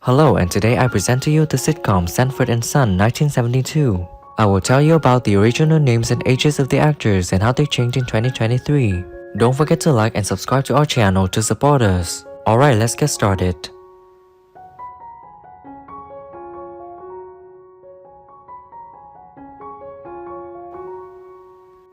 Hello, and today I present to you the sitcom Sanford and Son 1972. I will tell you about the original names and ages of the actors and how they changed in 2023. Don't forget to like and subscribe to our channel to support us. Alright, let's get started.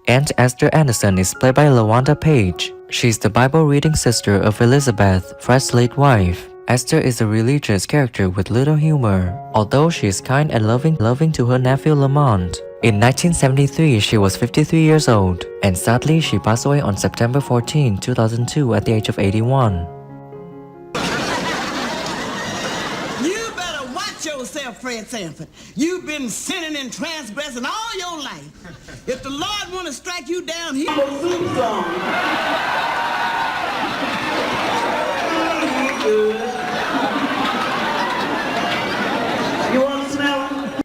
Aunt Esther Anderson is played by Lawanda Page. She's the Bible-reading sister of Elizabeth, Fred's late wife. Esther is a religious character with little humor, although she is kind and loving to her nephew Lamont. In 1973, she was 53 years old, and sadly, she passed away on September 14, 2002 at the age of 81. You better watch yourself, Fred Sanford. You've been sinning and transgressing all your life. If the Lord want to strike you down, he will soon some. You want to smell?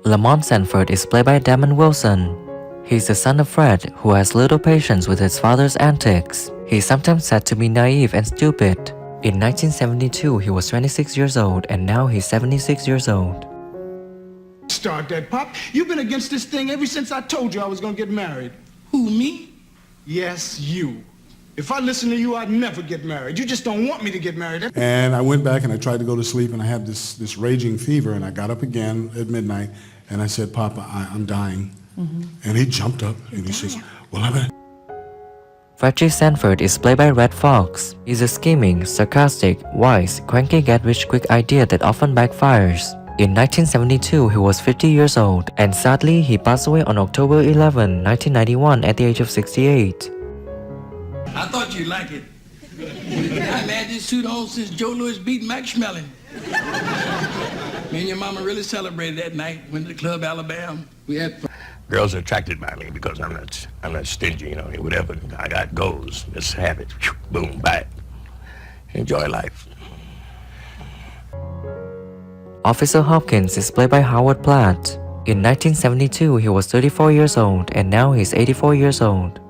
Lamont Sanford is played by Grady Wilson. He's the son of Fred, who has little patience with his father's antics. He's sometimes said to be naive and stupid. In 1972, he was 26 years old, and now he's 76 years old. Start that, Pop. You've been against this thing ever since I told you I was gonna get married. Who, me? Yes, you. If I listen to you, I'd never get married. You just don't want me to get married. And I went back and I tried to go to sleep, and I had this raging fever, and I got up again at midnight, and I said, Papa, I'm dying. And he jumped up and he says, well, I'm gonna... Frederick Sanford is played by Red Fox. He's a scheming, sarcastic, wise, cranky get-rich-quick idea that often backfires. In 1972, he was 50 years old, and sadly, he passed away on October 11, 1991 at the age of 68. I thought you'd like it. I've had this suit on since Joe Louis beat Max Schmeling. Me and your mama really celebrated that night. Went to the club, Alabama. We had fun. Girls are attracted by me because I'm not stingy, you know. Whatever I got goes. Just have it. Boom, back. Enjoy life. Officer Hopkins is played by Howard Platt. In 1972, he was 34 years old, and now he's 84 years old.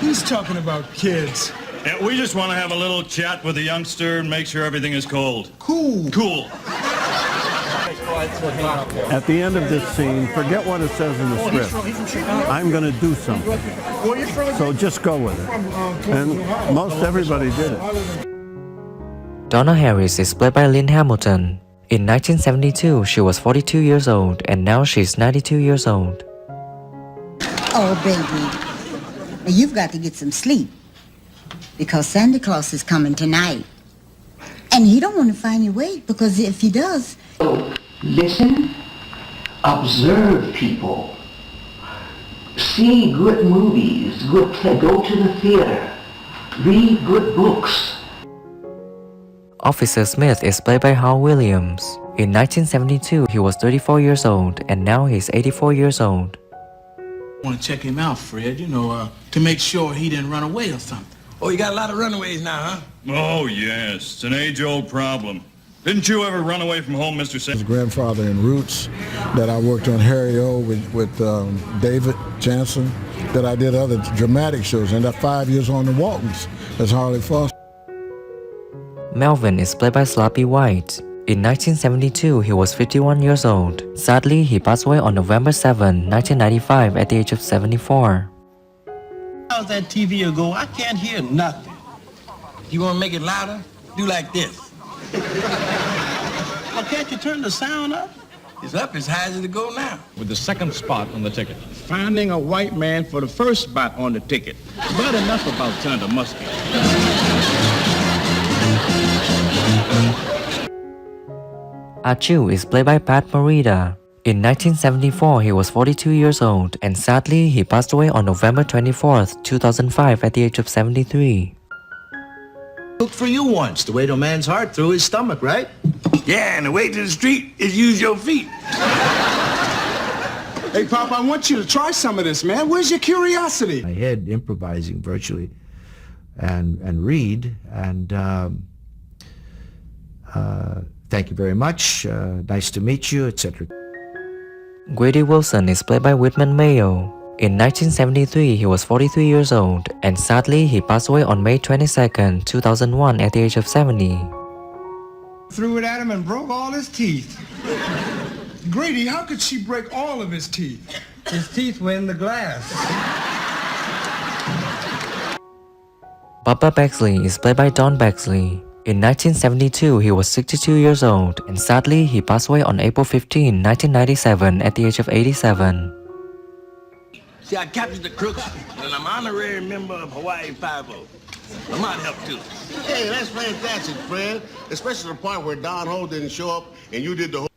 He's talking about kids. Yeah, we just want to have a little chat with the youngster and make sure everything is cold. Cool. Cool. At the end of this scene, forget what it says in the script. I'm going to do something. So just go with it. And most everybody did it. Donna Harris is played by Lynn Hamilton. In 1972, she was 42 years old, and now she's 92 years old. Oh, baby, you've got to get some sleep, because Santa Claus is coming tonight. And he don't want to find you awake, because if he does... Listen, observe people, see good movies, go to the theater, read good books. Officer Smith is played by Hal Williams. In 1972, he was 34 years old, and now he's 84 years old. I want to check him out, Fred, to make sure he didn't run away or something. Oh, you got a lot of runaways now, huh? Oh, yes. It's an age-old problem. Didn't you ever run away from home, Mr. His grandfather in Roots, that I worked on Harry O with David Jansen, that I did other dramatic shows, and that 5 years on the Waltons as Harley Foster. Melvin is played by Slappy White. In 1972, he was 51 years old. Sadly, he passed away on November 7, 1995 at the age of 74. How's that TV go? I can't hear nothing. You want to make it louder? Do like this. Well, can't you turn the sound up? It's up as high as it'll go now. With the second spot on the ticket. Finding a white man for the first spot on the ticket. But enough about Senator Muskie. Ah Chew is played by Pat Morita. In 1974, he was 42 years old, and sadly, he passed away on November 24, 2005 at the age of 73. Cooked for you once, the way to a man's heart through his stomach, right? Yeah, and the way to the street is use your feet. Hey, Pop, I want you to try some of this, man. Where's your curiosity? My head improvising virtually and read, and thank you very much, nice to meet you, etc. Grady Wilson is played by Whitman Mayo. In 1973, he was 43 years old, and sadly, he passed away on May 22, 2001 at the age of 70. Threw it at him and broke all his teeth. Grady, how could she break all of his teeth? His teeth were in the glass. Bubba Bexley is played by Don Bexley. In 1972, he was 62 years old, and sadly, he passed away on April 15, 1997 at the age of 87. See, I captured the crooks, and I'm honorary member of Hawaii Five-0. Lamont helped too. Hey, that's fantastic, Fred. Especially the part where Don Ho didn't show up and you did the whole...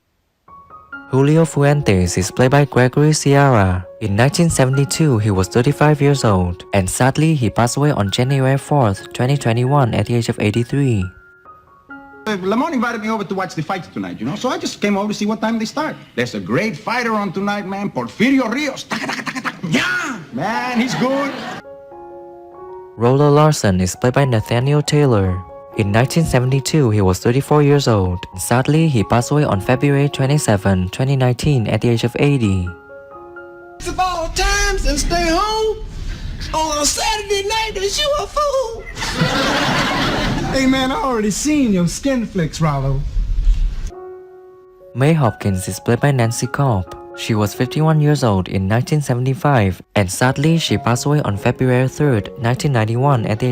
Julio Fuentes is played by Gregory Sierra. In 1972, he was 35 years old, and sadly, he passed away on January 4th, 2021 at the age of 83. Lamont invited me over to watch the fights tonight, you know, so I just came over to see what time they start. There's a great fighter on tonight, man, Porfirio Rios. Yeah, man, he's good. Rollo Larson is played by Nathaniel Taylor. In 1972, he was 34 years old. Sadly, he passed away on February 27, 2019 at the age of 80. Of all times and stay home on a Saturday night is you a fool. Hey, man, I already seen your skin flicks, Rollo. May Hopkins is played by Nancy Cobb. She was 51 years old in 1975, and sadly, she passed away on February 3, 1991 at the